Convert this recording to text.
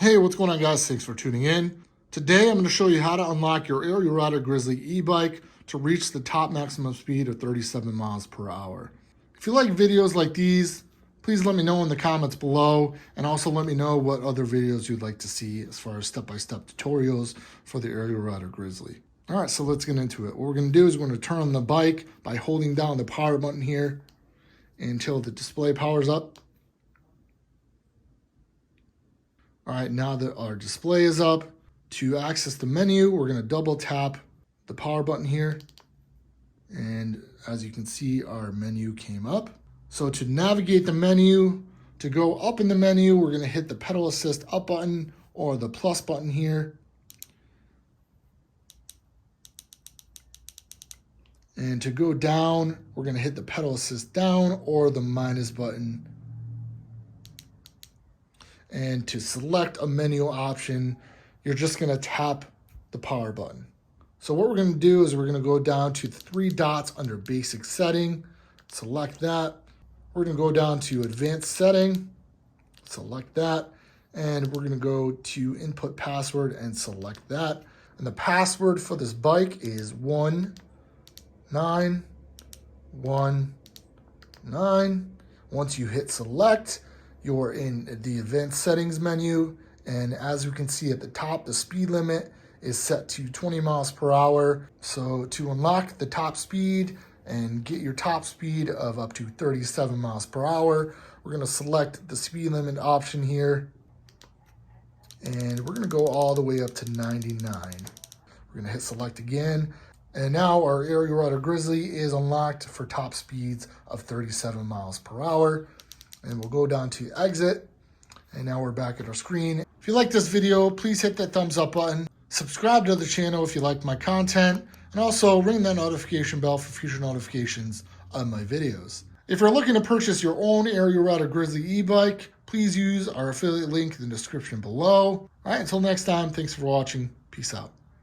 Hey, what's going on, guys? Thanks for tuning in. Today I'm going to show you how to unlock your Ariel Rider Grizzly e-bike to reach the top maximum speed of 37 miles per hour. If you like videos like these, please let me know in the comments below, and also let me know what other videos you'd like to see as far as step-by-step tutorials for the Ariel Rider Grizzly. All right, so let's get into it. What we're going to do is we're going to turn on the bike by holding down the power button here until the display powers up. All right, now that our display is up, to access the menu, we're going to double tap the power button here. And as you can see, our menu came up. So to navigate the menu, to go up in the menu, we're going to hit the pedal assist up button or the plus button here. And to go down, we're going to hit the pedal assist down or the minus button. And to select a menu option, you're just going to tap the power button. So what we're going to do is we're going to go down to the three dots under basic setting, select that. We're going to go down to advanced setting, select that. And we're going to go to input password and select that. And the password for this bike is 1919. Once you hit select, you're in the advanced settings menu, and as you can see at the top, the speed limit is set to 20 miles per hour. So to unlock the top speed and get your top speed of up to 37 miles per hour, we're going to select the speed limit option here, and we're going to go all the way up to 99. We're going to hit select again, and now our Ariel Rider Grizzly is unlocked for top speeds of 37 miles per hour. And we'll go down to exit, and now we're back at our screen. If you like this video, please hit that thumbs up button. Subscribe to the channel if you like my content, and also ring that notification bell for future notifications of my videos. If you're looking to purchase your own Ariel Rider Grizzly e-bike, please use our affiliate link in the description below. All right, until next time, thanks for watching. Peace out.